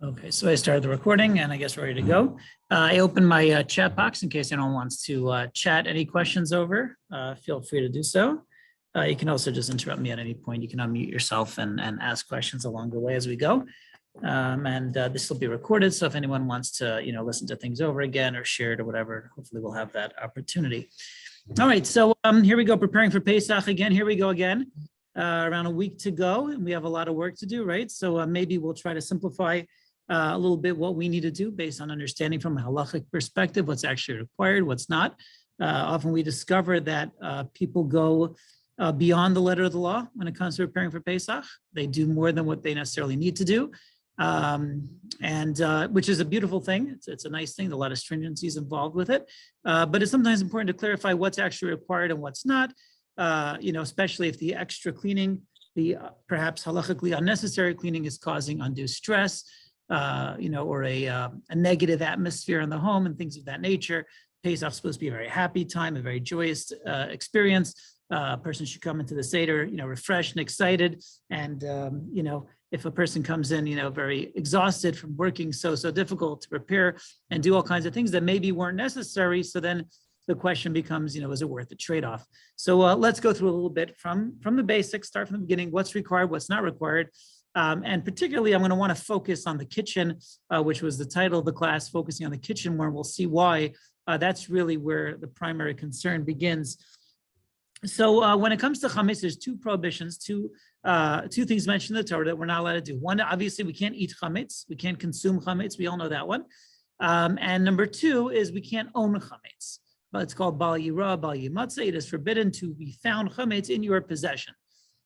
Okay, so I started the recording and I guess we're ready to go. I opened my chat box in case anyone wants to chat any questions over. Feel free to do so. You can also just interrupt me at any point. You can unmute yourself and ask questions along the way as we go. This will be recorded. So if anyone wants to, listen to things over again or share it or whatever, hopefully we'll have that opportunity. All right, so here we go, preparing for Pesach again. Here we go again. Around a week to go, and we have a lot of work to do, right? So maybe we'll try to simplify a little bit what we need to do based on understanding from a halachic perspective, what's actually required, what's not. Often we discover that people go beyond the letter of the law when it comes to preparing for Pesach. They do more than what they necessarily need to do, which is a beautiful thing. It's a nice thing. A lot of stringencies involved with it, but it's sometimes important to clarify what's actually required and what's not. Especially if the extra cleaning, the perhaps halachically unnecessary cleaning is causing undue stress, or a negative atmosphere in the home and things of that nature. Pesach is supposed to be a very happy time, a very joyous experience. A person should come into the Seder, refreshed and excited. And, if a person comes in, very exhausted from working so difficult to prepare and do all kinds of things that maybe weren't necessary. So then the question becomes, is it worth the trade-off? So let's go through a little bit from the basics, start from the beginning, what's required, what's not required. And particularly, I'm going to want to focus on the kitchen, which was the title of the class, focusing on the kitchen, where we'll see why that's really where the primary concern begins. So when it comes to chametz, there's two prohibitions, two things mentioned in the Torah that we're not allowed to do. One, obviously, we can't eat chametz. We can't consume chametz. We all know that one. And number two is we can't own chametz. But it's called bal yira, bal yimatzeh. It is forbidden to be found chametz in your possession.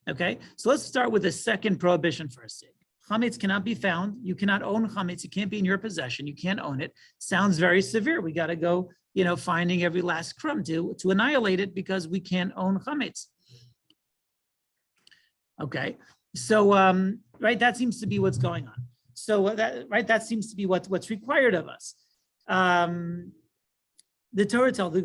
Okay, so let's start with the second prohibition first. Chametz cannot be found. You cannot own chametz. It can't be in your possession. You can't own it. Sounds very severe. We got to go, finding every last crumb to annihilate it because we can't own chametz. Okay, so right, that seems to be what's going on. So that seems to be what's required of us. The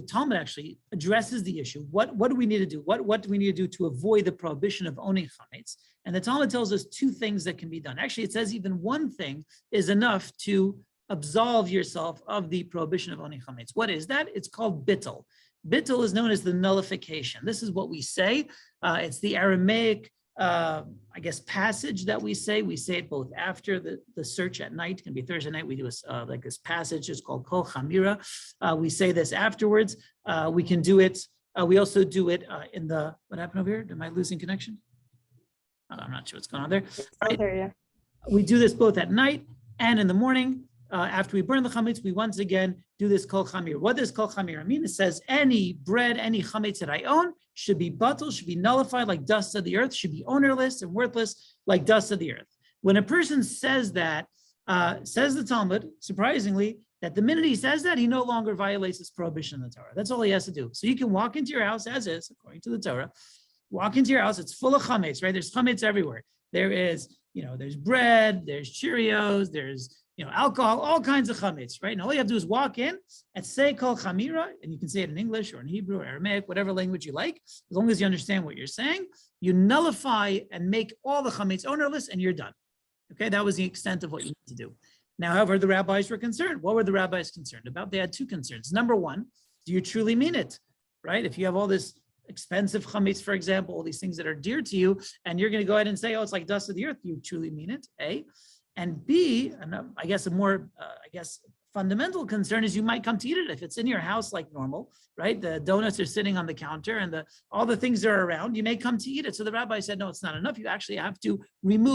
Talmud actually addresses the issue. What do we need to do? What do we need to do to avoid the prohibition of owning chametz? And the Talmud tells us two things that can be done. Actually, it says even one thing is enough to absolve yourself of the prohibition of owning chametz. What is that? It's called bittul. Bittul is known as the nullification. This is what we say. It's the Aramaic passage that we say it both after the search at night. It can be Thursday night. We do this passage. It's called Kol Chamira. We say this afterwards. We can do it. We also do it in the, what happened over here? Am I losing connection? I'm not sure what's going on there. Right. There, yeah. We do this both at night and in the morning. After we burn the chametz, we once again do this kol chamir. What does kol chamir mean? It says any bread, any chametz that I own should be batul, should be nullified like dust of the earth, should be ownerless and worthless like dust of the earth. When a person says that, says the Talmud, surprisingly, that the minute he says that, he no longer violates this prohibition in the Torah. That's all he has to do. So you can walk into your house as is, according to the Torah, walk into your house, it's full of chametz, right? There's chametz everywhere. There is, there's bread, there's Cheerios, there's alcohol, all kinds of chametz, right? And all you have to do is walk in and say kol chamira, and you can say it in English or in Hebrew or Aramaic, whatever language you like, as long as you understand what you're saying. You nullify and make all the chametz ownerless, and you're done. Okay, that was the extent of what you need to do. Now, however, the rabbis were concerned. What were the rabbis concerned about? They had two concerns. Number one, do you truly mean it, right? If you have all this expensive chametz, for example, all these things that are dear to you, and you're going to go ahead and say, oh, it's like dust of the earth, you truly mean it, A. And B, and I guess a more, fundamental concern is you might come to eat it if it's in your house like normal, right? The donuts are sitting on the counter and all the things are around, you may come to eat it. So the rabbi said, no, it's not enough. You actually have to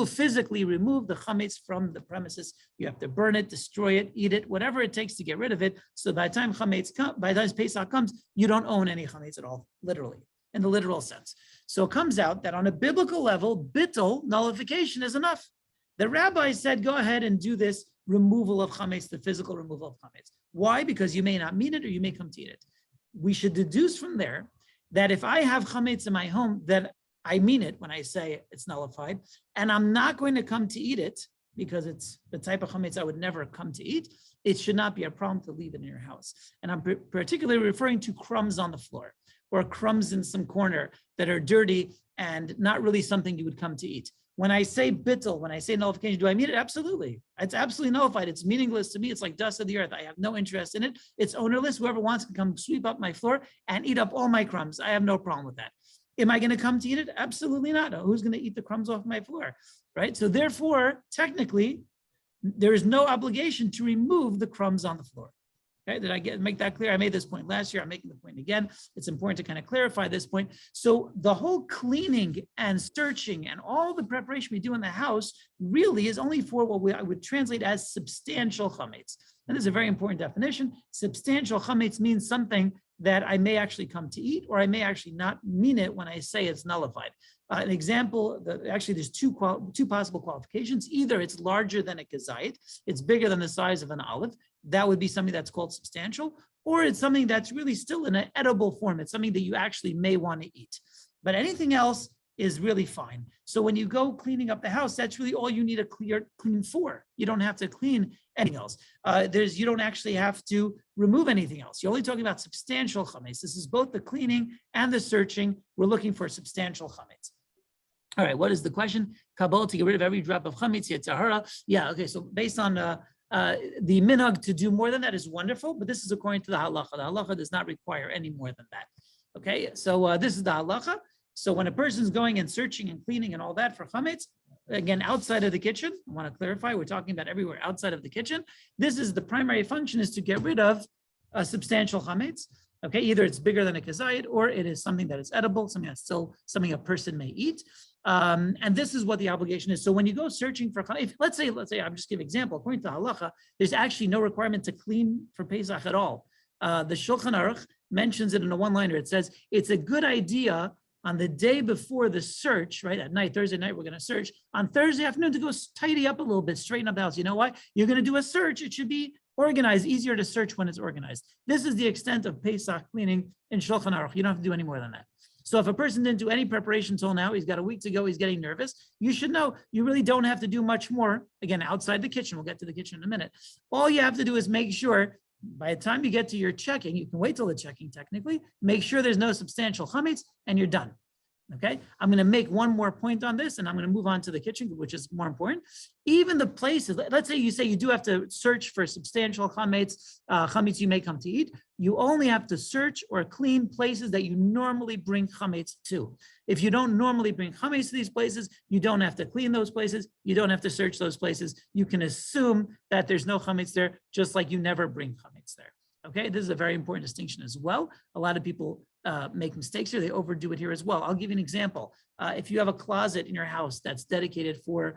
physically remove the chametz from the premises. You have to burn it, destroy it, eat it, whatever it takes to get rid of it. So by the time Pesach comes, you don't own any chametz at all, literally, in the literal sense. So it comes out that on a biblical level, bittul, nullification, is enough. The rabbi said, go ahead and do this removal of chametz, the physical removal of chametz. Why? Because you may not mean it or you may come to eat it. We should deduce from there that if I have chametz in my home, that I mean it when I say it's nullified, and I'm not going to come to eat it because it's the type of chametz I would never come to eat, it should not be a problem to leave it in your house. And I'm particularly referring to crumbs on the floor or crumbs in some corner that are dirty and not really something you would come to eat. When I say bittul, when I say nullification, do I mean it? Absolutely. It's absolutely nullified. It's meaningless to me. It's like dust of the earth. I have no interest in it. It's ownerless. Whoever wants can come sweep up my floor and eat up all my crumbs. I have no problem with that. Am I going to come to eat it? Absolutely not. No, who's going to eat the crumbs off my floor, right? So therefore, technically, there is no obligation to remove the crumbs on the floor. Okay, did I make that clear? I made this point last year. I'm making the point again. It's important to kind of clarify this point. So the whole cleaning and searching and all the preparation we do in the house really is only for what I would translate as substantial chametz. And this is a very important definition. Substantial chametz means something that I may actually come to eat, or I may actually not mean it when I say it's nullified. An example, actually there's two possible qualifications. Either it's larger than a kazait, it's bigger than the size of an olive. That would be something that's called substantial, or it's something that's really still in an edible form. It's something that you actually may want to eat. But anything else is really fine. So when you go cleaning up the house, that's really all you need to clean for. You don't have to clean anything else. You don't actually have to remove anything else. You're only talking about substantial chametz. This is both the cleaning and the searching. We're looking for substantial chametz. All right, what is the question? Kabbalah to get rid of every drop of chametz, yetzahara. Yeah, okay, so based on the minhag to do more than that is wonderful, but this is according to the halacha. The halacha does not require any more than that. Okay, so this is the halacha. So when a person's going and searching and cleaning and all that for chametz, again, outside of the kitchen, I want to clarify, we're talking about everywhere outside of the kitchen. This is the primary function, is to get rid of a substantial chametz. Okay, either it's bigger than a kazayit, or it is something that is edible, something that's still something a person may eat. And this is what the obligation is. So when you go searching for, let's say, I'm just giving an example, according to halacha, there's actually no requirement to clean for Pesach at all. The Shulchan Aruch mentions it in a one-liner. It says, it's a good idea on the day before the search, right, at night, Thursday night, we're going to search, on Thursday afternoon to go tidy up a little bit, straighten up the house. You know what? You're going to do a search. It should be organized, easier to search when it's organized. This is the extent of Pesach cleaning in Shulchan Aruch. You don't have to do any more than that. So if a person didn't do any preparation until now, he's got a week to go, he's getting nervous, you should know you really don't have to do much more. Again, outside the kitchen, we'll get to the kitchen in a minute. All you have to do is make sure by the time you get to your checking, you can wait till the checking technically, make sure there's no substantial chametz and you're done. Okay, I'm going to make one more point on this and I'm going to move on to the kitchen, which is more important. Even the places, let's say you do have to search for substantial chametz you may come to eat. You only have to search or clean places that you normally bring chametz to. If you don't normally bring chametz to these places, you don't have to clean those places. You don't have to search those places. You can assume that there's no chametz there, just like you never bring chametz there. Okay, this is a very important distinction as well. A lot of people make mistakes here. They overdo it here as well. I'll give you an example. If you have a closet in your house that's dedicated for,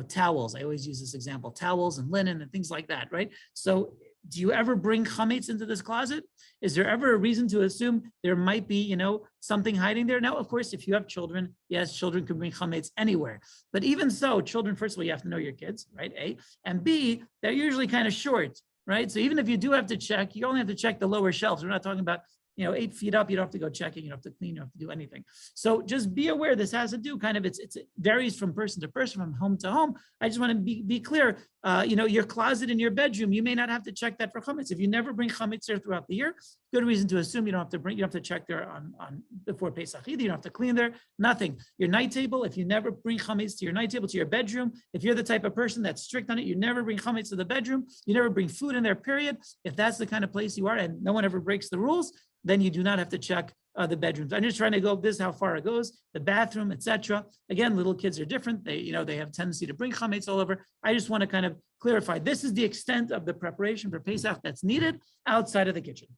towels, I always use this example, towels and linen and things like that, right? So do you ever bring chametz into this closet? Is there ever a reason to assume there might be, something hiding there? Now, of course, if you have children, yes, children can bring chametz anywhere. But even so, children, first of all, you have to know your kids, right? A. And B, they're usually kind of short, right? So even if you do have to check, you only have to check the lower shelves. We're not talking about 8 feet up, you don't have to go checking, you don't have to clean, you don't have to do anything. So just be aware, this has to do it varies from person to person, from home to home. I just want to be clear, your closet in your bedroom, you may not have to check that for chametz. If you never bring chametz there throughout the year, good reason to assume you don't have to check there on before Pesach either. You don't have to clean there, nothing. Your night table, if you never bring chametz to your night table, to your bedroom, if you're the type of person that's strict on it, you never bring chametz to the bedroom, you never bring food in there, period. If that's the kind of place you are and no one ever breaks the rules, then you do not have to check the bedrooms. I'm just trying to go, this is how far it goes, the bathroom, etc. Again, little kids are different. They have a tendency to bring chametz all over. I just want to kind of clarify, this is the extent of the preparation for Pesach that's needed outside of the kitchen.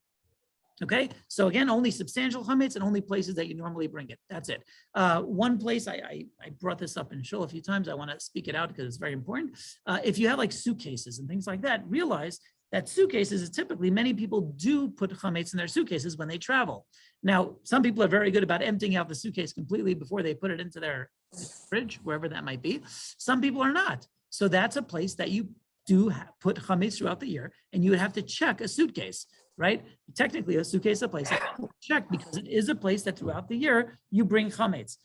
Okay, so again, only substantial chametz and only places that you normally bring it. That's it. One place, I brought this up in shul a few times. I want to speak it out because it's very important. If you have like suitcases and things like that, realize that suitcases is typically, many people do put chametz in their suitcases when they travel. Now, some people are very good about emptying out the suitcase completely before they put it into their fridge, wherever that might be. Some people are not. So that's a place that you do put chametz throughout the year, and you would have to check a suitcase, right? Technically, a suitcase is a place that you check because it is a place that throughout the year you bring chametz.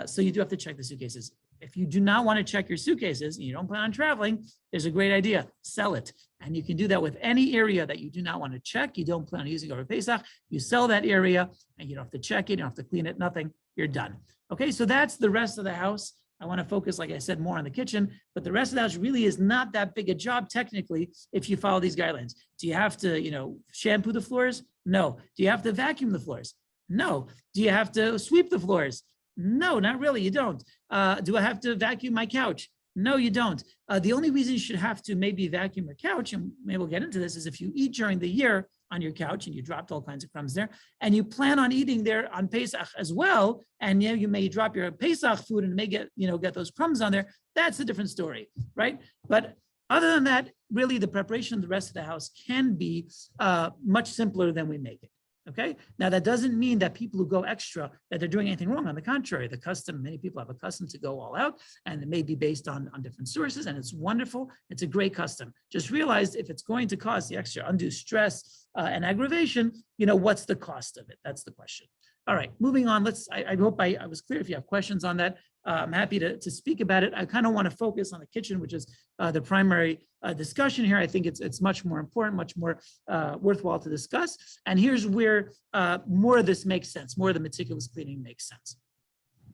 So you do have to check the suitcases. If you do not want to check your suitcases and you don't plan on traveling, there's a great idea, sell it. And you can do that with any area that you do not want to check, you don't plan on using over Pesach, you sell that area and you don't have to check it, you don't have to clean it, nothing, you're done. Okay, so that's the rest of the house. I want to focus, like I said, more on the kitchen, but the rest of the house really is not that big a job technically if you follow these guidelines. Do you have to, shampoo the floors? No. Do you have to vacuum the floors? No. Do you have to sweep the floors? No, not really. You don't. Do I have to vacuum my couch? No, you don't. The only reason you should have to maybe vacuum your couch, and maybe we'll get into this, is if you eat during the year on your couch and you dropped all kinds of crumbs there, and you plan on eating there on Pesach as well, and you may drop your Pesach food and may get those crumbs on there. That's a different story, right? But other than that, really the preparation of the rest of the house can be much simpler than we make it. Okay. Now that doesn't mean that people who go extra that they're doing anything wrong. On the contrary, the custom, many people have a custom to go all out, and it may be based on different sources, and it's wonderful. It's a great custom. Just realize if it's going to cause the extra undue stress and aggravation, what's the cost of it? That's the question. All right, moving on. I hope I was clear. If you have questions on that, I'm happy to speak about it. I kind of want to focus on the kitchen, which is the primary discussion here. I think it's much more important, much more worthwhile to discuss. And here's where more of this makes sense. More of the meticulous cleaning makes sense.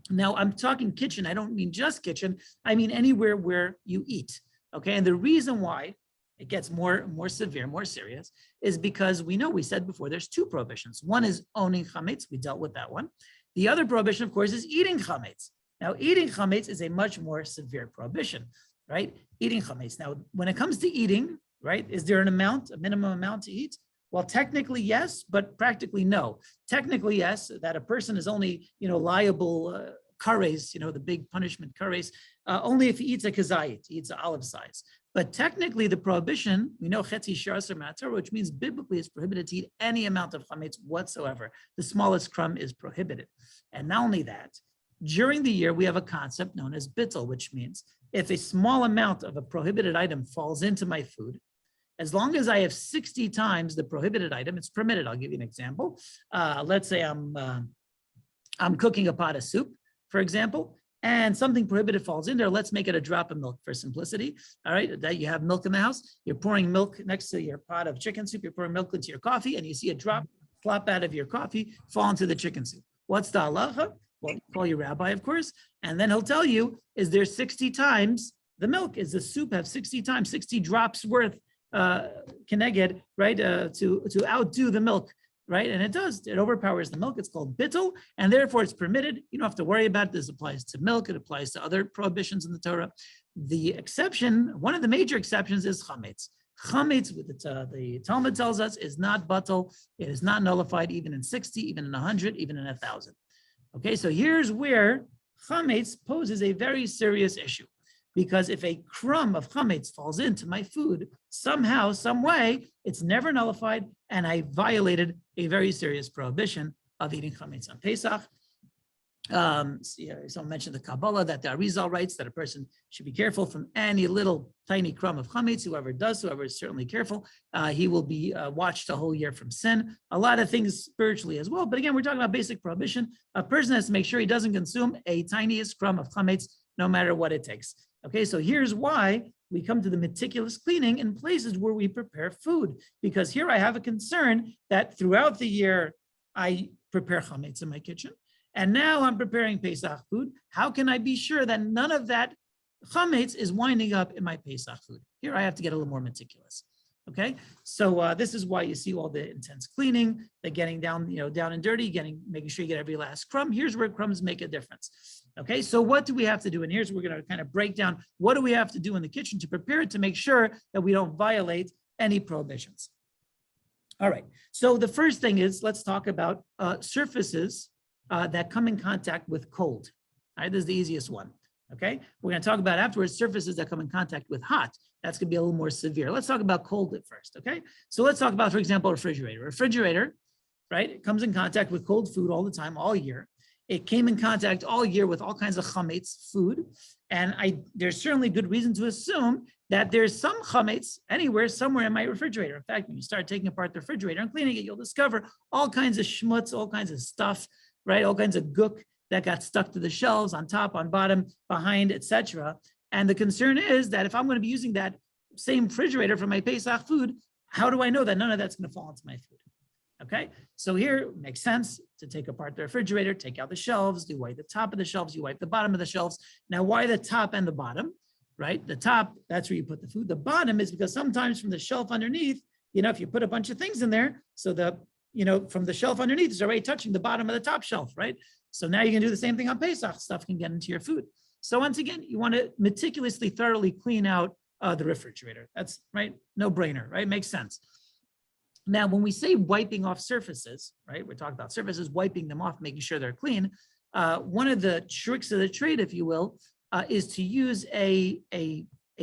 Now, I'm talking kitchen. I don't mean just kitchen. I mean anywhere where you eat. Okay, and the reason why it gets more severe, more serious, is because we said before, there's two prohibitions. One is owning chametz. We dealt with that one. The other prohibition, of course, is eating chametz. Now, eating chametz is a much more severe prohibition, right? Eating chametz. Now, when it comes to eating, right, is there a minimum amount to eat? Well, technically, yes, but practically, no. Technically, yes, that a person is only, liable, kares, the big punishment kares, only if he eats a kazayit, he eats an olive size. But technically, the prohibition, we know chetzi sharaser matzah, which means biblically it's prohibited to eat any amount of chametz whatsoever. The smallest crumb is prohibited. And not only that, during the year, we have a concept known as bittul, which means if a small amount of a prohibited item falls into my food, as long as I have 60 times the prohibited item, it's permitted. I'll give you an example. Let's say I'm cooking a pot of soup, for example, and something prohibited falls in there. Let's make it a drop of milk for simplicity. All right, that you have milk in the house. You're pouring milk next to your pot of chicken soup. You're pouring milk into your coffee, and you see a drop plop out of your coffee, fall into the chicken soup. What's the halacha? Well, call your rabbi, of course, and then he'll tell you, is there 60 times the milk? Is the soup have 60 times, 60 drops worth keneged, right, to outdo the milk, right? And it does, it overpowers the milk. It's called bittul, and therefore it's permitted. You don't have to worry about it. This applies to milk. It applies to other prohibitions in the Torah. The exception, one of the major exceptions is chametz. Chametz, the Talmud tells us, is not batal. It is not nullified even in 60, even in 100, even in 1,000. Okay, so here's where chametz poses a very serious issue, because if a crumb of chametz falls into my food, somehow, some way, it's never nullified, and I violated a very serious prohibition of eating chametz on Pesach. Someone mentioned the Kabbalah, that the Arizal writes that a person should be careful from any little tiny crumb of chametz. Whoever is certainly careful. He will be watched a whole year from sin. A lot of things spiritually as well. But again, we're talking about basic prohibition. A person has to make sure he doesn't consume a tiniest crumb of chametz, no matter what it takes. Okay, so here's why we come to the meticulous cleaning in places where we prepare food. Because here I have a concern that throughout the year, I prepare chametz in my kitchen. And now I'm preparing Pesach food. How can I be sure that none of that chametz is winding up in my Pesach food? Here I have to get a little more meticulous. Okay, so this is why you see all the intense cleaning, the getting down, down and dirty, making sure you get every last crumb. Here's where crumbs make a difference. Okay, so what do we have to do? And here's where we're going to kind of break down what do we have to do in the kitchen to prepare it to make sure that we don't violate any prohibitions. All right, so the first thing is, let's talk about surfaces that come in contact with cold. All right, this is the easiest one. Okay, we're going to talk about afterwards surfaces that come in contact with hot. That's going to be a little more severe. Let's talk about cold at first. Okay, so let's talk about, for example, refrigerator, right? It comes in contact with cold food all the time, all year. It came in contact all year with all kinds of chametz food, and there's certainly good reason to assume that there's some chametz somewhere in my refrigerator. In fact, when you start taking apart the refrigerator and cleaning it, you'll discover all kinds of schmutz, all kinds of stuff, right? All kinds of gook that got stuck to the shelves, on top, on bottom, behind, etc. And the concern is that if I'm going to be using that same refrigerator for my Pesach food, how do I know that none of that's going to fall into my food? Okay, so here it makes sense to take apart the refrigerator, take out the shelves, you wipe the top of the shelves, you wipe the bottom of the shelves. Now, why the top and the bottom, right? The top, that's where you put the food. The bottom is because sometimes from the shelf underneath, if you put a bunch of things in there, so from the shelf underneath is already touching the bottom of the top shelf, right? So now you can do the same thing on Pesach, stuff can get into your food. So once again, you want to meticulously, thoroughly clean out the refrigerator. That's right, no brainer, right? Makes sense. Now, when we say wiping off surfaces, right, we're talking about surfaces, wiping them off, making sure they're clean. One of the tricks of the trade, if you will, is to use a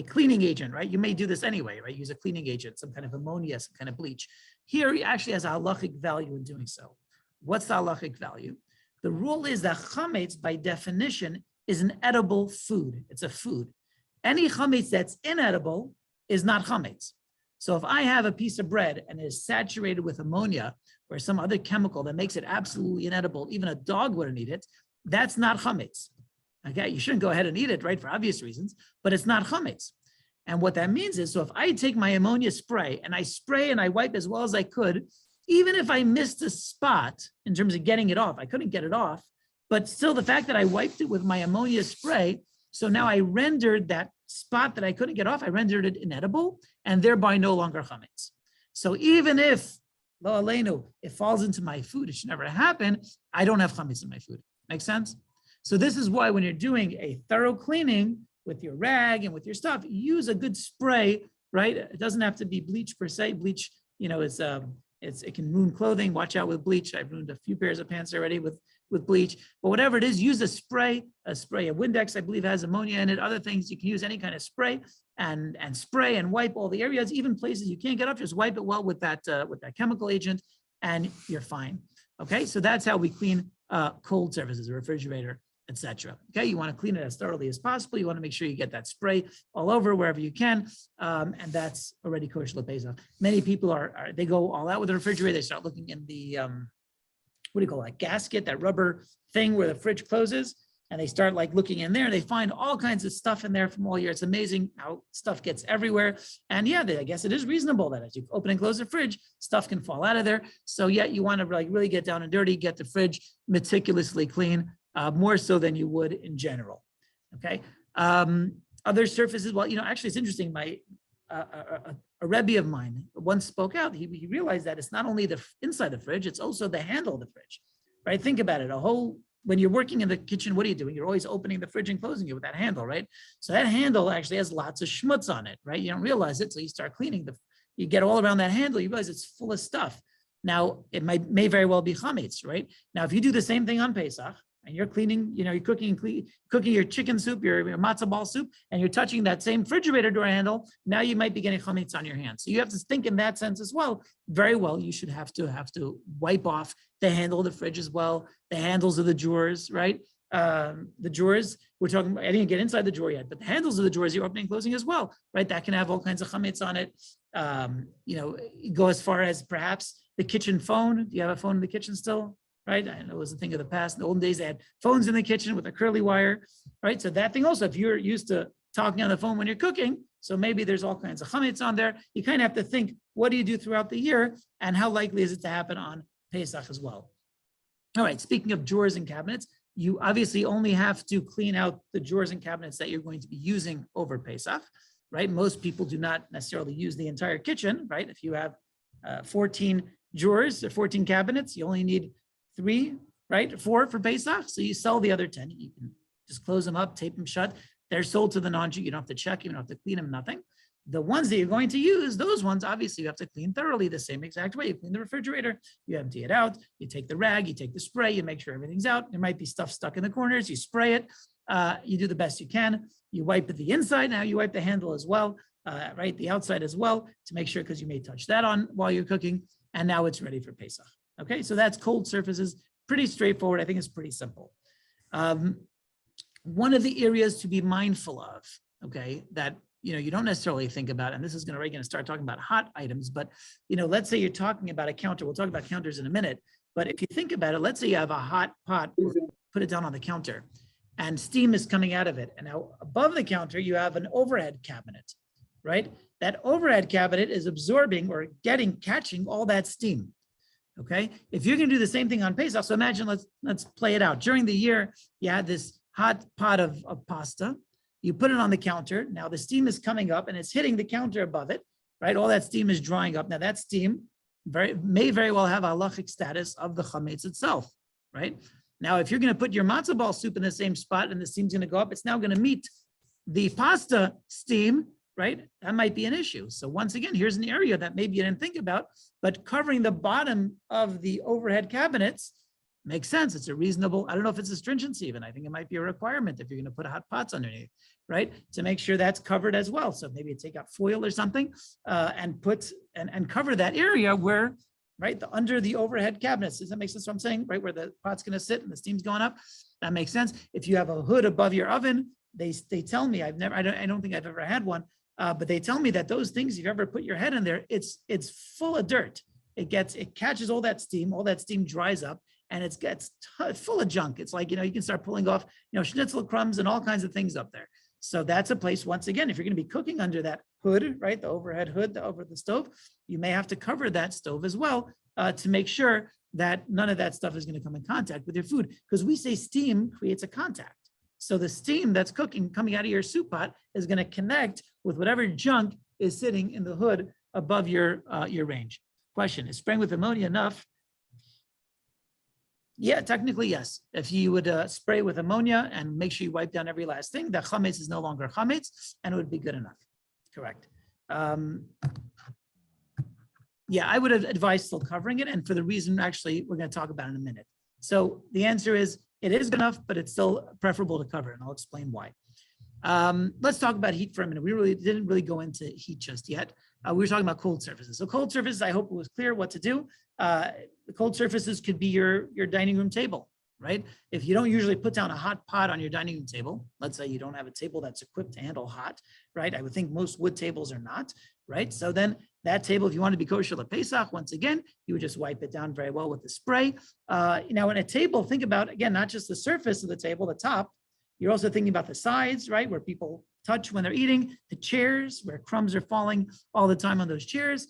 cleaning agent, right? You may do this anyway, right? Use a cleaning agent, some kind of ammonia, some kind of bleach. Here, it actually has a halachic value in doing so. What's the halachic value? The rule is that chametz, by definition, is an edible food. It's a food. Any chametz that's inedible is not chametz. So if I have a piece of bread and it is saturated with ammonia or some other chemical that makes it absolutely inedible, even a dog wouldn't eat it, that's not chametz. Okay, you shouldn't go ahead and eat it, right, for obvious reasons, but it's not chametz. And what that means is, so if I take my ammonia spray and I wipe as well as I could, even if I missed a spot in terms of getting it off, I couldn't get it off, but still the fact that I wiped it with my ammonia spray, so now I rendered that spot that I couldn't get off, I rendered it inedible and thereby no longer chametz. So even if, lo aleinu, it falls into my food, it should never happen, I don't have chametz in my food. Make sense? So this is why when you're doing a thorough cleaning with your rag and with your stuff, use a good spray, right? It doesn't have to be bleach per se. Bleach, it can ruin clothing. Watch out with bleach. I've ruined a few pairs of pants already with bleach, but whatever it is, use a spray of Windex, I believe has ammonia in it, other things, you can use any kind of spray and spray and wipe all the areas, even places you can't get off, just wipe it well with that chemical agent and you're fine. Okay, so that's how we clean cold surfaces, a refrigerator, etc. Okay, you want to clean it as thoroughly as possible. You want to make sure you get that spray all over wherever you can, and that's already kosher l'Pesach. Many people they go all out with the refrigerator. They start looking in the what do you call that gasket, that rubber thing where the fridge closes, and they start like looking in there and they find all kinds of stuff in there from all year. It's amazing how stuff gets everywhere. And yeah, I guess it is reasonable that as you open and close the fridge, stuff can fall out of there. So yeah, you want to really get down and dirty, get the fridge meticulously clean, more so than you would in general. Okay. Other surfaces, well, actually it's interesting. A Rebbe of mine once spoke out. He realized that it's not only the inside the fridge, it's also the handle of the fridge, right? Think about it. When you're working in the kitchen, what are you doing? You're always opening the fridge and closing it with that handle, right? So that handle actually has lots of schmutz on it, right? You don't realize it, so you start cleaning you get all around that handle, you realize it's full of stuff. Now, it may very well be chametz, right? Now, if you do the same thing on Pesach, and you're cleaning, you're cooking your chicken soup, your matzah ball soup, and you're touching that same refrigerator door handle, now you might be getting chametz on your hands. So you have to think in that sense as well. Very well, you should have to wipe off the handle of the fridge as well, the handles of the drawers, right? The drawers, we're talking about, I didn't get inside the drawer yet, but the handles of the drawers you're opening and closing as well, right? That can have all kinds of chametz on it. Go as far as perhaps the kitchen phone. Do you have a phone in the kitchen still? Right? I know it was a thing of the past. In the olden days, they had phones in the kitchen with a curly wire, right? So that thing also, if you're used to talking on the phone when you're cooking, so maybe there's all kinds of chametz on there. You kind of have to think, what do you do throughout the year? And how likely is it to happen on Pesach as well? All right, speaking of drawers and cabinets, you obviously only have to clean out the drawers and cabinets that you're going to be using over Pesach, right? Most people do not necessarily use the entire kitchen, right? If you have 14 drawers or 14 cabinets, you only need 3, right? 4 for Pesach. So you sell the other 10. You can just close them up, tape them shut. They're sold to the non-Jew. You don't have to check, you don't have to clean them, nothing. The ones that you're going to use, those ones, obviously you have to clean thoroughly the same exact way. You clean the refrigerator, you empty it out, you take the rag, you take the spray, you make sure everything's out. There might be stuff stuck in the corners, you spray it, you do the best you can. You wipe the inside, now you wipe the handle as well, right? The outside as well, to make sure, because you may touch that on while you're cooking, and now it's ready for Pesach. Okay, so that's cold surfaces, pretty straightforward. I think it's pretty simple. One of the areas to be mindful of, okay, that you don't necessarily think about, and this is going to start talking about hot items, but let's say you're talking about a counter. We'll talk about counters in a minute, but if you think about it, let's say you have a hot pot, put it down on the counter, and steam is coming out of it. And now above the counter, you have an overhead cabinet, right? That overhead cabinet is absorbing or catching all that steam. Okay, if you're going to do the same thing on Pesach, so imagine let's play it out. During the year, you had this hot pot of pasta. You put it on the counter. Now the steam is coming up and it's hitting the counter above it, right? All that steam is drying up. Now that steam may very well have a halachic status of the chametz itself, right? Now, if you're going to put your matzah ball soup in the same spot and the steam's going to go up, it's now going to meet the pasta steam, right? That might be an issue. So once again, here's an area that maybe you didn't think about, but covering the bottom of the overhead cabinets makes sense. It's a reasonable, I don't know if it's a stringency even. I think it might be a requirement if you're going to put hot pots underneath, right? To make sure that's covered as well. So maybe take out foil or something and put and cover that area where, right, under the overhead cabinets. Does that make sense what I'm saying? Right, where the pot's going to sit and the steam's going up. That makes sense. If you have a hood above your oven, they tell me, I don't think I've ever had one, but they tell me that those things, if you ever put your head in there, it's full of dirt. It catches all that steam dries up, and it gets full of junk. It's like, you can start pulling off, schnitzel crumbs and all kinds of things up there. So that's a place, once again, if you're going to be cooking under that hood, right, the overhead hood over the stove, you may have to cover that stove as well to make sure that none of that stuff is going to come in contact with your food. Because we say steam creates a contact. So the steam that's coming out of your soup pot is going to connect with whatever junk is sitting in the hood above your range. Question, is spraying with ammonia enough? Yeah, technically, yes. If you would spray with ammonia and make sure you wipe down every last thing, the chametz is no longer chametz, and it would be good enough. Correct. Yeah, I would have advised still covering it, and for the reason, actually, we're going to talk about in a minute. So the answer is, it is good enough, but it's still preferable to cover it, and I'll explain why. Let's talk about heat for a minute. We didn't really go into heat just yet. We were talking about cold surfaces. So cold surfaces, I hope it was clear what to do. The cold surfaces could be your dining room table, right? If you don't usually put down a hot pot on your dining room table, let's say you don't have a table that's equipped to handle hot, right? I would think most wood tables are not, right? So then that table, if you want to be kosher to Pesach, once again, you would just wipe it down very well with the spray. Now in a table, think about, again, not just the surface of the table, the top, you're also thinking about the sides, right? Where people touch when they're eating, the chairs, where crumbs are falling all the time on those chairs.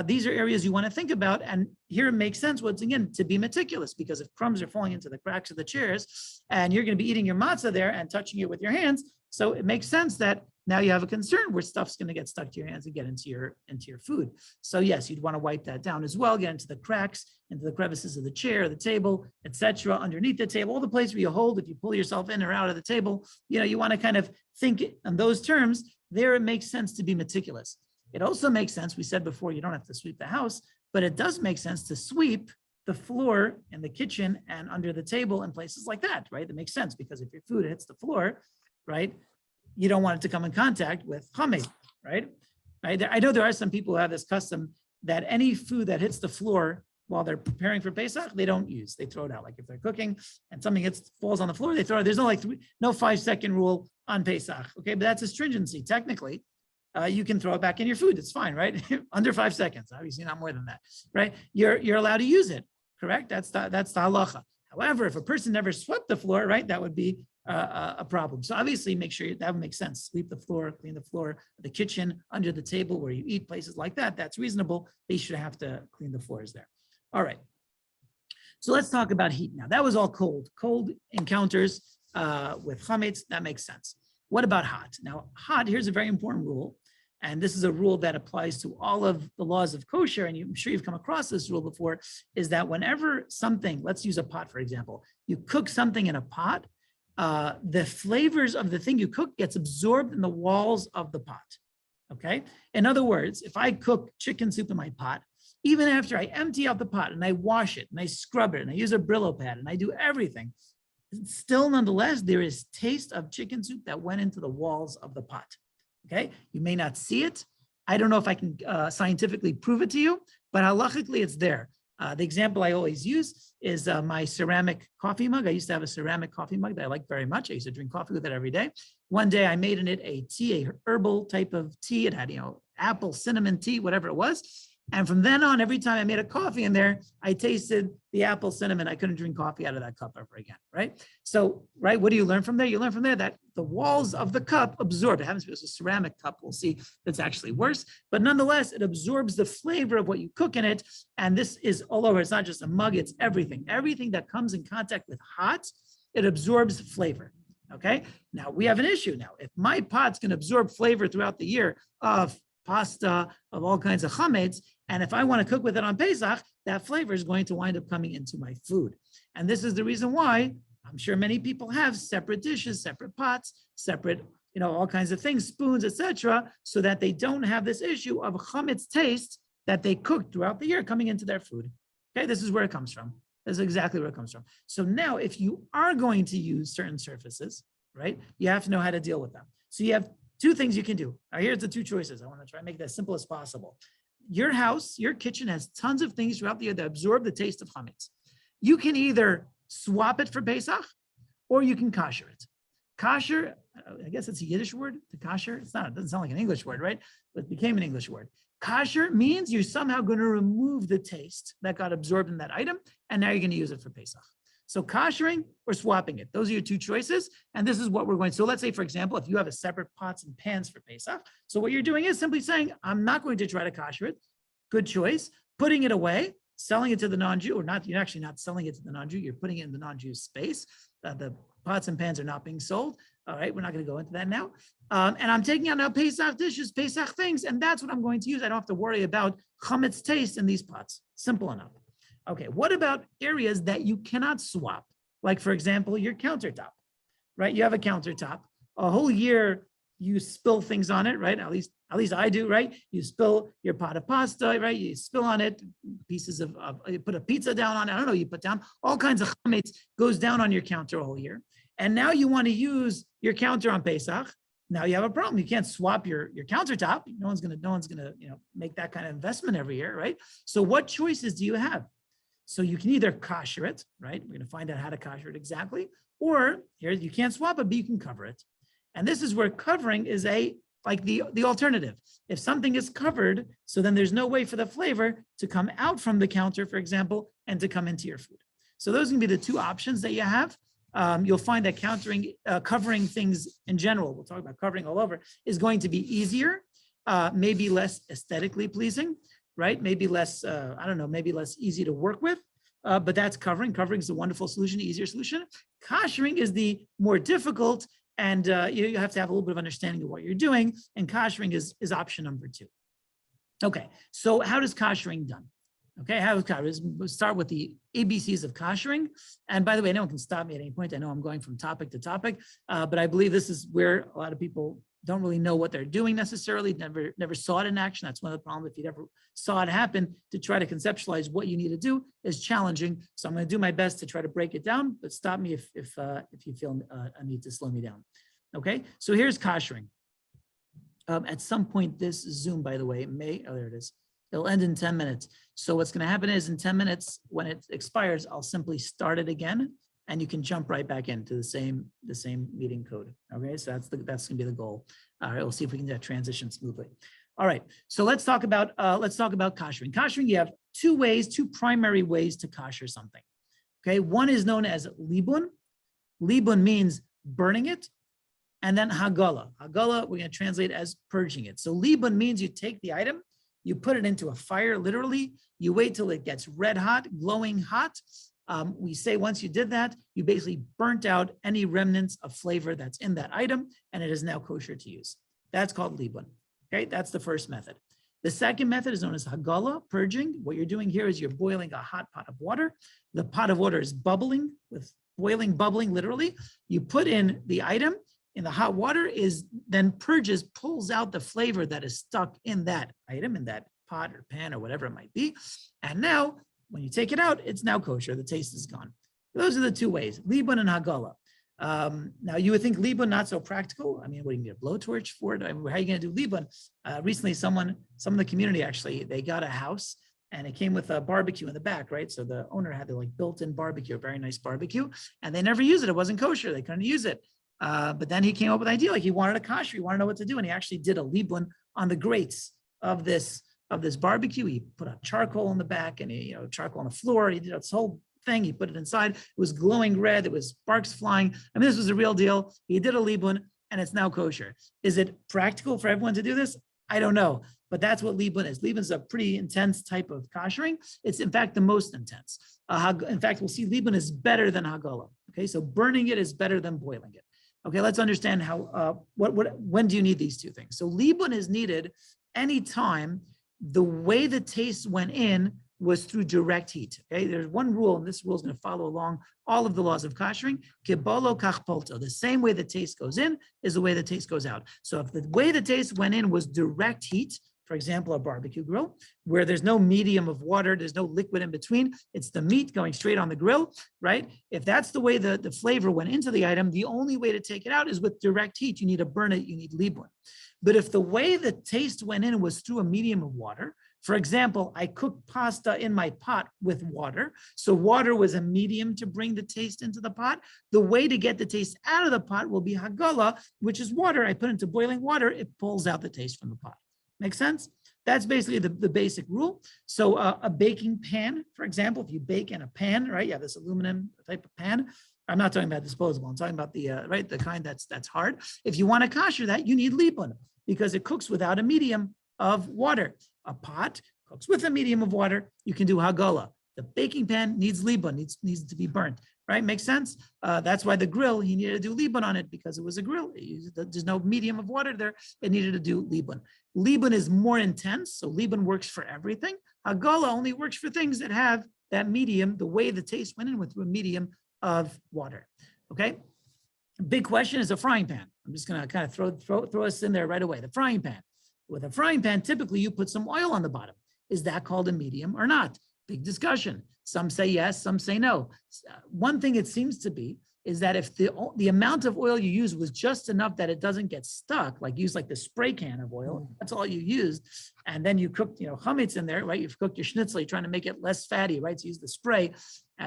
These are areas you want to think about. And here it makes sense, once again, to be meticulous, because if crumbs are falling into the cracks of the chairs and you're going to be eating your matzah there and touching it with your hands, so it makes sense that now you have a concern where stuff's going to get stuck to your hands and get into your food. So yes, you'd want to wipe that down as well, get into the cracks, into the crevices of the chair, the table, etc., underneath the table, all the place where you hold, if you pull yourself in or out of the table, you want to kind of think in those terms. There it makes sense to be meticulous. It also makes sense, we said before, you don't have to sweep the house, but it does make sense to sweep the floor in the kitchen and under the table and places like that, right? That makes sense, because if your food hits the floor, right, you don't want it to come in contact with chametz, right? I know there are some people who have this custom that any food that hits the floor while they're preparing for Pesach, they don't use, they throw it out. Like if they're cooking and something falls on the floor, they throw it. There's no 5-second rule on Pesach, okay? But that's a stringency, technically. You can throw it back in your food, it's fine, right? Under 5 seconds, obviously not more than that, right? You're allowed to use it, correct? That's the halacha. However, if a person never swept the floor, right, that would be a problem. So obviously make sure that would make sense. Sweep the floor, clean the floor, the kitchen, under the table where you eat, places like that. That's reasonable. They should have to clean the floors there. All right. So let's talk about heat now. That was all cold. Cold encounters with chametz, that makes sense. What about hot? Now, hot, here's a very important rule. And this is a rule that applies to all of the laws of kosher, and I'm sure you've come across this rule before, is that whenever something, let's use a pot, for example, you cook something in a pot, the flavors of the thing you cook gets absorbed in the walls of the pot, okay? In other words, if I cook chicken soup in my pot, even after I empty out the pot and I wash it and I scrub it and I use a Brillo pad and I do everything, still nonetheless, there is taste of chicken soup that went into the walls of the pot. Okay, you may not see it. I don't know if I can scientifically prove it to you, but halachically it's there. The example I always use is my ceramic coffee mug. I used to have a ceramic coffee mug that I like very much. I used to drink coffee with it every day. One day I made in it a tea, a herbal type of tea. It had, apple, cinnamon tea, whatever it was. And from then on, every time I made a coffee in there, I tasted the apple cinnamon. I couldn't drink coffee out of that cup ever again, right? So, right, what do you learn from there? You learn from there that the walls of the cup absorb. It happens to be a ceramic cup. We'll see that's actually worse. But nonetheless, it absorbs the flavor of what you cook in it. And this is all over. It's not just a mug, it's everything. Everything that comes in contact with hot, it absorbs flavor. Okay, now we have an issue now. If my pots can absorb flavor throughout the year of pasta, of all kinds of chametz, and if I want to cook with it on Pesach, that flavor is going to wind up coming into my food. And this is the reason why I'm sure many people have separate dishes, separate pots, separate, all kinds of things, spoons, etc., so that they don't have this issue of chametz taste that they cooked throughout the year coming into their food. Okay, this is where it comes from. That's exactly where it comes from. So now if you are going to use certain surfaces, right, you have to know how to deal with them. So you have two things you can do. Now, here's the two choices. I want to try and make that as simple as possible. Your house, your kitchen has tons of things throughout the year that absorb the taste of chametz. You can either swap it for Pesach or you can kosher it. Kosher, I guess it's a Yiddish word, to kosher. It's not, it doesn't sound like an English word, right? But it became an English word. Kosher means you're somehow going to remove the taste that got absorbed in that item, and now you're going to use it for Pesach. So koshering or swapping it, those are your two choices. And this is what we're going to, so let's say, for example, if you have a separate pots and pans for Pesach, so what you're doing is simply saying, I'm not going to try to kosher it. Good choice. Putting it away, selling it to the non-Jew, or not, you're actually not selling it to the non-Jew, you're putting it in the non-Jew space. The pots and pans are not being sold. All right, we're not going to go into that now. And I'm taking out now Pesach dishes, Pesach things, and that's what I'm going to use. I don't have to worry about chametz taste in these pots. Simple enough. Okay, what about areas that you cannot swap? Like, for example, your countertop, right? You have a countertop. A whole year, you spill things on it, right? At least I do, right? You spill your pot of pasta, right? You spill on it pieces of you put a pizza down on it. I don't know, you put down all kinds of chametz goes down on your counter a whole year. And now you want to use your counter on Pesach. Now you have a problem. You can't swap your countertop. No one's gonna make that kind of investment every year, right? So what choices do you have? So you can either kosher it, right? We're gonna find out how to kosher it exactly, or here you can't swap it, but you can cover it. And this is where covering is like the alternative. If something is covered, so then there's no way for the flavor to come out from the counter, for example, and to come into your food. So those can be the two options that you have. You'll find that covering things in general, we'll talk about covering all over, is going to be easier, maybe less aesthetically pleasing, right? Maybe less, maybe less easy to work with, but that's covering. Covering is a wonderful solution, easier solution. Koshering is the more difficult, and you have to have a little bit of understanding of what you're doing, and koshering is option number 2. Okay, so how does koshering done? Okay, how is koshering? We'll start with the ABCs of koshering. And by the way, no one can stop me at any point. I know I'm going from topic to topic, but I believe this is where a lot of people don't really know what they're doing necessarily, never saw it in action. That's one of the problems. If you never saw it happen, to try to conceptualize what you need to do is challenging. So I'm going to do my best to try to break it down, but stop me if you feel a need to slow me down. Okay, so here's koshering. At some point, this Zoom, by the way, there it is. It'll end in 10 minutes. So what's going to happen is in 10 minutes, when it expires, I'll simply start it again, and you can jump right back into the same meeting code. Okay, so that's going to be the goal. All right, we'll see if we can do that transition smoothly. All right, so let's talk about koshering. Koshering, you have two primary ways to kosher something. Okay, one is known as libun. Libun means burning it, and then hagala. Hagala, we're going to translate as purging it. So libun means you take the item, you put it into a fire, literally, you wait till it gets red hot, glowing hot. We say once you did that, you basically burnt out any remnants of flavor that's in that item, and it is now kosher to use. That's called libun. Okay, that's the first method. The second method is known as hagala, purging. What you're doing here is you're boiling a hot pot of water. The pot of water is bubbling, with bubbling literally. You put in the item, in the hot water is then pulls out the flavor that is stuck in that item, in that pot or pan or whatever it might be. And now, when you take it out, it's now kosher. The taste is gone. Those are the two ways, libun and hagala. Now, you would think libun not so practical. I mean, what do you need a blowtorch for it? I mean, how are you going to do libun? Recently, some of the community actually, they got a house and it came with a barbecue in the back, right? So the owner had the built-in barbecue, a very nice barbecue, and they never used it. It wasn't kosher. They couldn't use it. But then he came up with an idea, he wanted a kosher, he wanted to know what to do. And he actually did a libun on the grates of this of this barbecue. He put a charcoal on the back and charcoal on the floor. He did this whole thing. He put it inside. It was glowing red. There was sparks flying. I mean, this was a real deal. He did a libun and it's now kosher. Is it practical for everyone to do this? I don't know, but that's what libun is. Libun is a pretty intense type of koshering. It's in fact the most intense. In fact, we'll see libun is better than hagala. Okay, so burning it is better than boiling it. Okay, let's understand how, when do you need these two things? So libun is needed anytime the way the taste went in was through direct heat. Okay, there's one rule, and this rule is going to follow along all of the laws of koshering. Kibolo kachpolto. The same way the taste goes in is the way the taste goes out. So if the way the taste went in was direct heat, for example, a barbecue grill, where there's no medium of water, there's no liquid in between, it's the meat going straight on the grill, right? If that's the way the flavor went into the item, the only way to take it out is with direct heat. You need to burn it, you need libun. But if the way the taste went in was through a medium of water, for example, I cooked pasta in my pot with water. So water was a medium to bring the taste into the pot. The way to get the taste out of the pot will be hagala, which is water. I put into boiling water, it pulls out the taste from the pot. Make sense? That's basically the basic rule. So a baking pan, for example, if you bake in a pan, right? You have this aluminum type of pan. I'm not talking about disposable. I'm talking about the right, the kind that's hard. If you want to kosher that, you need libun because it cooks without a medium of water. A pot cooks with a medium of water. You can do hagala. The baking pan needs libun, needs to be burnt. Right? Makes sense? That's why the grill, he needed to do libun on it because it was a grill. There's no medium of water there. It needed to do libun. Libun is more intense, so libun works for everything. Hagala only works for things that have that medium, the way the taste went in with a medium of water. Okay? Big question is a frying pan. I'm just going to kind of throw us in there right away. The frying pan. With a frying pan, typically you put some oil on the bottom. Is that called a medium or not? Big discussion. Some say yes, some say no. One thing it seems to be is that if the amount of oil you use was just enough that it doesn't get stuck, like use like the spray can of oil, that's all you used, and then you cooked, chametz in there, right? You've cooked your schnitzel, you're trying to make it less fatty, right? So use the spray.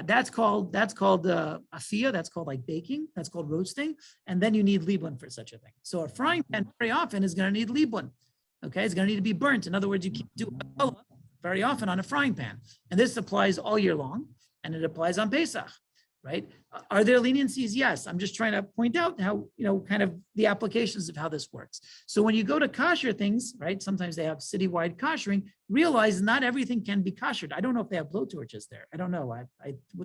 That's called afia. That's called like baking. That's called roasting. And then you need libun for such a thing. So a frying pan very often is going to need libun. Okay, it's going to need to be burnt. In other words, you can't do very often on a frying pan. And this applies all year long, and it applies on Pesach, right? Are there leniencies? Yes. I'm just trying to point out how, kind of the applications of how this works. So when you go to kosher things, right, sometimes they have citywide koshering, realize not everything can be koshered. I don't know if they have blowtorches there. I don't know.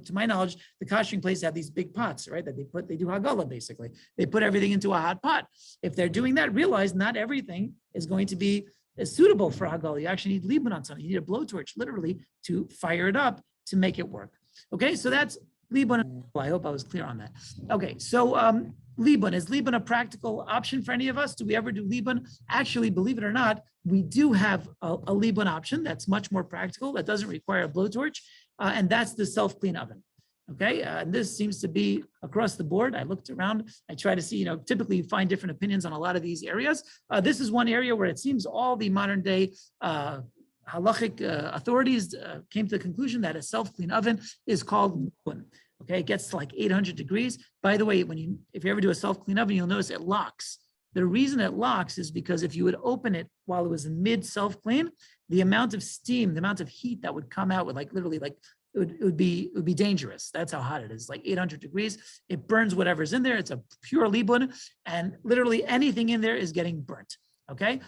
To my knowledge, the koshering places have these big pots, right, that they do hagala, basically. They put everything into a hot pot. If they're doing that, realize not everything is going to be suitable for hagala. You actually need libun on something. You need a blowtorch, literally, to fire it up to make it work. Okay, so that's libun. I hope I was clear on that. Okay, so libun, is libun a practical option for any of us? Do we ever do libun? Actually, believe it or not, we do have a libun option that's much more practical, that doesn't require a blowtorch, and that's the self-clean oven. Okay, and this seems to be across the board. I looked around, I try to see, typically you find different opinions on a lot of these areas. This is one area where it seems all the modern day halachic authorities came to the conclusion that a self-clean oven is called libun. Okay, it gets to like 800 degrees. By the way, if you ever do a self-clean oven, you'll notice it locks. The reason it locks is because if you would open it while it was in mid self-clean, the amount of steam, the amount of heat that would come out would it would be dangerous. That's how hot it is, like 800 degrees. It burns whatever's in there. It's a pure libun, and literally anything in there is getting burnt. Okay,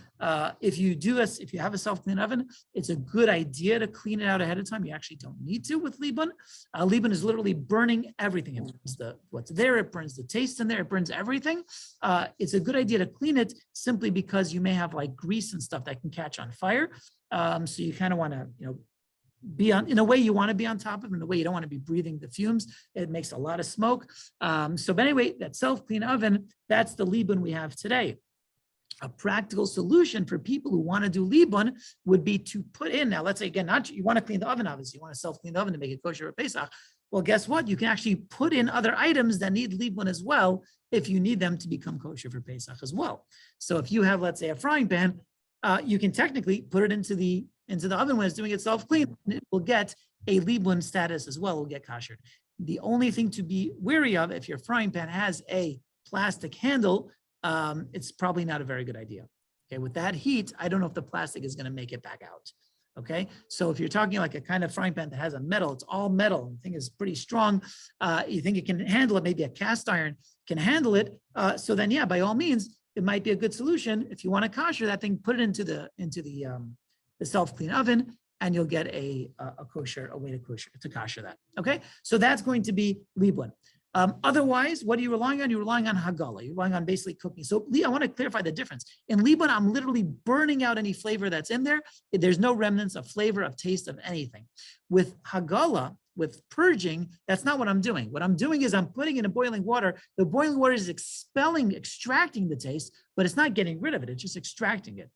if you have a self-clean oven, it's a good idea to clean it out ahead of time. You actually don't need to with libun. Libun is literally burning everything. It burns what's there, it burns the taste in there, it burns everything. It's a good idea to clean it simply because you may have like grease and stuff that can catch on fire. So you kind of want to, be on, in a way you want to be on top of it, in a way you don't want to be breathing the fumes. It makes a lot of smoke. But anyway, that self-clean oven, that's the libun we have today. A practical solution for people who want to do libun would be to put in, now let's say again, not you want to clean the oven, obviously you want to self-clean the oven to make it kosher or Pesach. Well, guess what? You can actually put in other items that need libun as well if you need them to become kosher for Pesach as well. So if you have, let's say, a frying pan, you can technically put it into the oven when it's doing its self-clean, and it will get a libun status as well, will get kosher. The only thing to be wary of, if your frying pan has a plastic handle, it's probably not a very good idea. Okay, with that heat, I don't know if the plastic is going to make it back out. Okay, so if you're talking like a kind of frying pan that has a metal, it's all metal, and the thing is pretty strong, you think it can handle it, maybe a cast iron can handle it, so then yeah, by all means, it might be a good solution. If you want to kosher that thing, put it into the self-clean oven, and you'll get a way to kosher that. Okay, so that's going to be Liblin. Otherwise, what are you relying on? You're relying on Hagala. You're relying on basically cooking. So I want to clarify the difference. In Liban, I'm literally burning out any flavor that's in there. There's no remnants of flavor, of taste, of anything. With Hagala, with purging, that's not what I'm doing. What I'm doing is I'm putting in boiling water. The boiling water is extracting the taste, but it's not getting rid of it. It's just extracting it.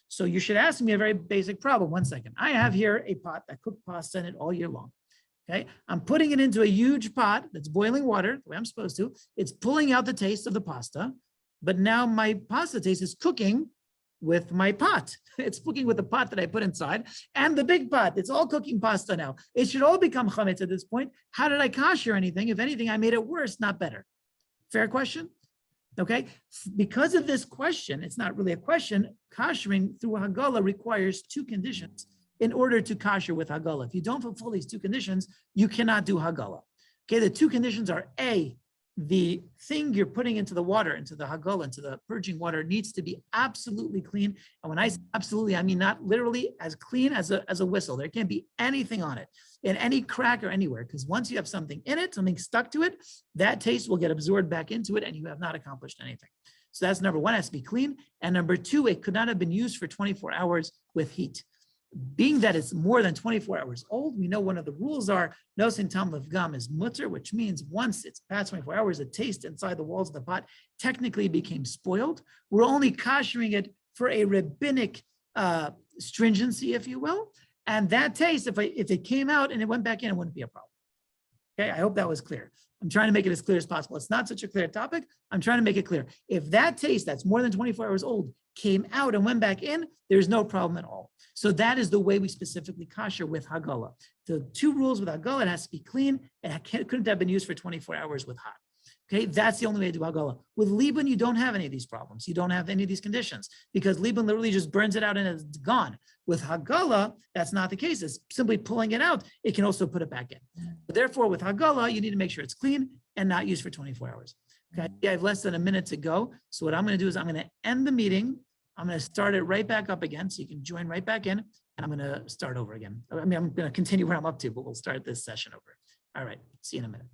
So you should ask me a very basic problem. One second. I have here a pot that cooked pasta in it all year long. Okay, I'm putting it into a huge pot that's boiling water, the way I'm supposed to. It's pulling out the taste of the pasta, but now my pasta taste is cooking with my pot. It's cooking with the pot that I put inside and the big pot. It's all cooking pasta now. It should all become chametz at this point. How did I kosher anything? If anything, I made it worse, not better. Fair question? Okay, because of this question, it's not really a question. Koshering through Hagala requires two conditions in order to kosher with Hagala. If you don't fulfill these two conditions, you cannot do Hagala. Okay, the two conditions are A, the thing you're putting into the water, into the Hagala, into the purging water needs to be absolutely clean. And when I say absolutely, I mean not literally as clean as a whistle. There can't be anything on it in any crack or anywhere, because once you have something in it, something stuck to it, that taste will get absorbed back into it and you have not accomplished anything. So that's number one, it has to be clean. And number two, it could not have been used for 24 hours with heat. Being that it's more than 24 hours old, we know one of the rules are nosin tam levgam is mutter, which means once it's past 24 hours, the taste inside the walls of the pot technically became spoiled. We're only koshering it for a rabbinic stringency, if you will. And that taste, if it came out and it went back in, it wouldn't be a problem. Okay, I hope that was clear. I'm trying to make it as clear as possible. It's not such a clear topic. I'm trying to make it clear. If that taste that's more than 24 hours old came out and went back in, there's no problem at all. So that is the way we specifically kosher with Hagala. The two rules with Hagala, it has to be clean. It couldn't have been used for 24 hours with hot. Okay, that's the only way to do Hagala. With Liban, you don't have any of these problems. You don't have any of these conditions because Liban literally just burns it out and it's gone. With Hagala, that's not the case. It's simply pulling it out. It can also put it back in. But therefore, with Hagala, you need to make sure it's clean and not used for 24 hours. Okay, I have less than a minute to go. So what I'm going to do is I'm going to end the meeting. I'm going to start it right back up again so you can join right back in, and I'm going to start over again. I mean, I'm going to continue where I'm up to, but we'll start this session over. All right, see you in a minute.